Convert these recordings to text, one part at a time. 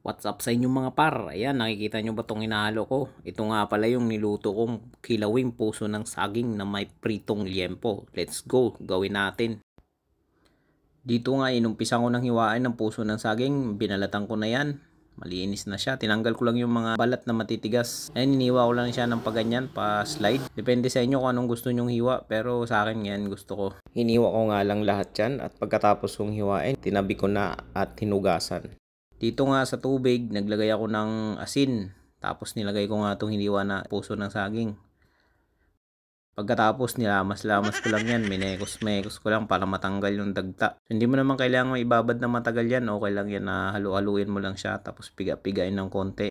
What's up sa inyo mga par? Ayan, nakikita nyo ba itong hinahalo ko? Ito nga pala yung niluto kong kilawing puso ng saging na may pritong liempo. Let's go, gawin natin. Dito nga, inumpisan ko ng hiwain ng puso ng saging. Binalatan ko na yan. Malinis na siya. Tinanggal ko lang yung mga balat na matitigas. Ayan, iniwa ko lang siya ng paganyan, pa-slide. Depende sa inyo kung anong gusto nyong hiwa. Pero sa akin yan, gusto ko. Hiniwa ko nga lang lahat yan. At pagkatapos kong hiwain, tinabi ko na at hinugasan. Dito nga sa tubig, naglagay ako ng asin. Tapos nilagay ko nga itong hiniwa na puso ng saging. Pagkatapos nilamas-lamas ko lang yan. Minekos-mekos ko lang para matanggal yung dagta. Hindi mo naman kailangan ibabad na matagal yan. Okay lang yan na halu-haluin mo lang siya. Tapos piga-pigain ng konti.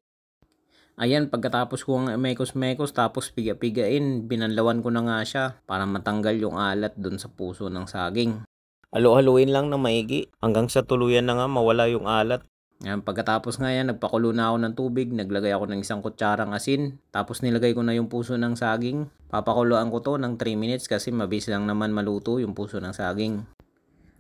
Ayan, pagkatapos ko ng mekos-mekos tapos piga-pigain, binanlawan ko na nga siya para matanggal yung alat dun sa puso ng saging. Halu-haluin lang na maigi hanggang sa tuluyan na nga mawala yung alat. Yan, pagkatapos nga yan, nagpakulo na ako ng tubig, naglagay ako ng isang kutsarang asin, tapos nilagay ko na yung puso ng saging. Papakuluan ko to ng 3 minutes kasi mabilis lang naman maluto yung puso ng saging.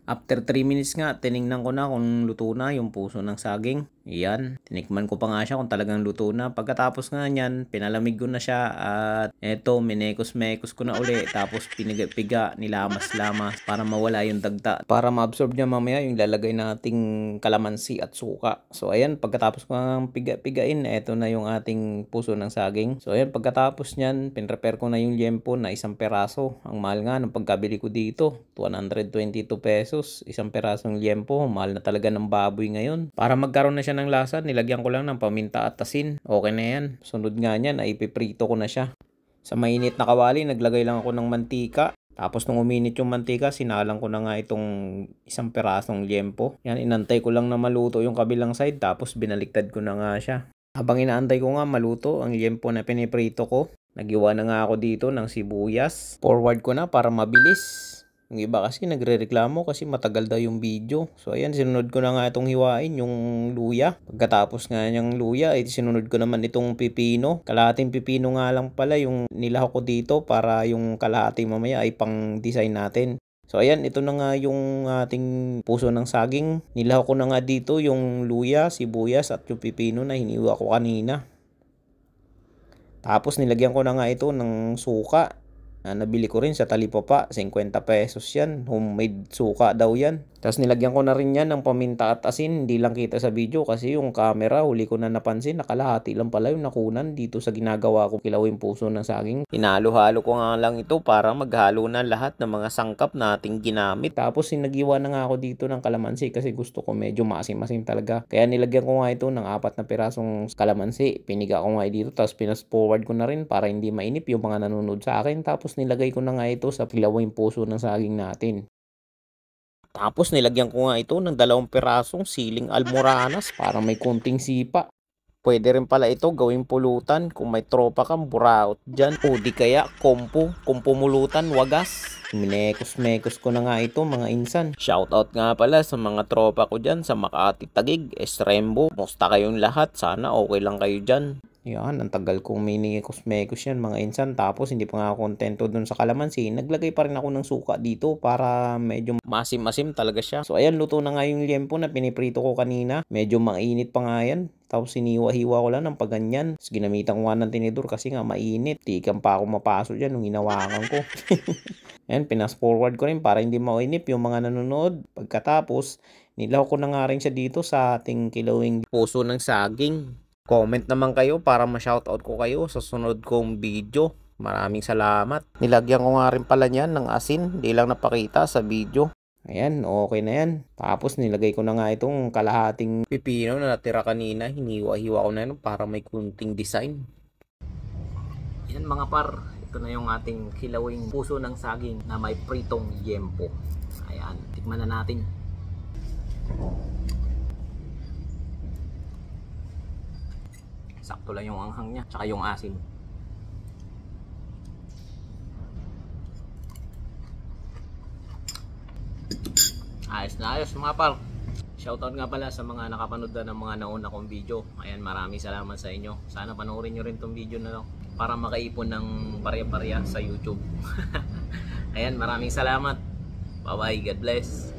After 3 minutes nga, tiningnan ko na kung luto na yung puso ng saging. Yan, tinikman ko pa nga siya kung talagang luto na. Pagkatapos nga niyan, pinalamig ko na siya at eto, minekos-mekos ko na uli. Tapos piniga-piga, nilamas-lamas para mawala yung dagta. Para ma-absorb niya mamaya yung lalagay nating kalamansi at suka. So ayan, pagkatapos ko nga piga-pigain, eto na yung ating puso ng saging. So ayan, pagkatapos niyan, pinrepare ko na yung liempo na 1 peraso. Ang mahal nga ng pagkabili ko dito, 122 pesos. 1 perasong liempo, mahal na talaga ng baboy ngayon. Para magkaroon na siya ng lasa, nilagyan ko lang ng paminta at asin. Okay na yan. Sunod nga niyan ay ipiprito ko na siya. Sa mainit na kawali, naglagay lang ako ng mantika. Tapos nung uminit yung mantika, sinalang ko na nga itong 1 perasong liempo. Yan, inantay ko lang na maluto yung kabilang side. Tapos binaliktad ko na nga siya. Habang inaantay ko nga maluto ang liempo na piniprito ko, nagiwa na nga ako dito ng sibuyas. Forward ko na para mabilis. Yung iba kasi nagrereklamo kasi matagal daw yung video. So ayan, sinunod ko na nga itong hiwain yung luya. Pagkatapos nga yung luya, ay sinunod ko naman itong pipino. Kalahating pipino nga lang pala yung nilahok ko dito para yung kalahati mamaya ay pang design natin. So ayan, ito na nga yung ating puso ng saging. Nilahok ko na nga dito yung luya, sibuyas at yung pipino na hiniwa ko kanina. Tapos nilagyan ko na nga ito ng suka. Nabili ko rin sa Talipapa, 50 pesos yan. Homemade suka daw yan. Tapos nilagyan ko na rin yan ng paminta at asin. Hindi lang kita sa video kasi yung camera, huli ko na napansin, nakalahati lang pala yung nakunan dito sa ginagawa ko kilawing puso ng saging. Hinalo-halo ko nga lang ito para maghalo na lahat ng mga sangkap nating ginamit. Tapos sinagiwa na nga ako dito ng kalamansi kasi gusto ko medyo maasim-asim talaga. Kaya nilagyan ko nga ito ng 4 na pirasong kalamansi. Piniga ko nga dito tapos pinas-forward ko na rin para hindi mainip yung mga nanonood sa akin. Tapos nilagay ko na nga ito sa kilawing puso ng saging natin. Tapos nilagyan ko nga ito ng 2 pirasong siling almoranas para may konting sipa. Pwede rin pala ito gawing pulutan kung may tropa kang buraot dyan. O di kaya kumpumulutan wagas. Minekos-mekos ko na nga ito mga insan. Shoutout nga pala sa mga tropa ko dyan sa Makati, Taguig, Estrembo. Musta kayong lahat? Sana okay lang kayo dyan. Yan, ang tagal kong minekos-mekos yan mga insan. Tapos hindi pa nga ako kontento dun sa kalamansi. Naglagay pa rin ako ng suka dito para medyo masim-masim talaga siya. So ayan, luto na nga yung liempo na piniprito ko kanina. Medyo mainit pa nga yan. Tapos siniwa-hiwa ko lang ng paganyan. Tapos ginamitan ko nga ng tinidor kasi nga mainit. Tikan pa ako mapasok dyan nung hinawakan ko. Ayan, pinas-forward ko rin para hindi mainip yung mga nanonood. Pagkatapos, nilahok ko na nga rin siya dito sa ating kilawing puso ng saging. Comment naman kayo para ma-shoutout ko kayo sa sunod kong video. Maraming salamat. Nilagyan ko nga rin pala niyan ng asin. Di lang napakita sa video. Ayan, okay na yan. Tapos nilagay ko na nga itong kalahating pipino na natira kanina. Hiniwa-hiwa ko na yan para may kunting design. Yan mga par. Ito na yung ating kilawing puso ng saging na may pritong liempo. Ayan, tikman na natin. Sakto lang yung anghang niya, tsaka yung asin. Ayos na ayos mga par. Shoutout nga pala sa mga nakapanood na ng mga nauna kong video. Ayan, maraming salamat sa inyo. Sana panoorin nyo rin tong video na to para makaipon ng barya-barya sa YouTube. Ayan, maraming salamat. Bye bye, God bless.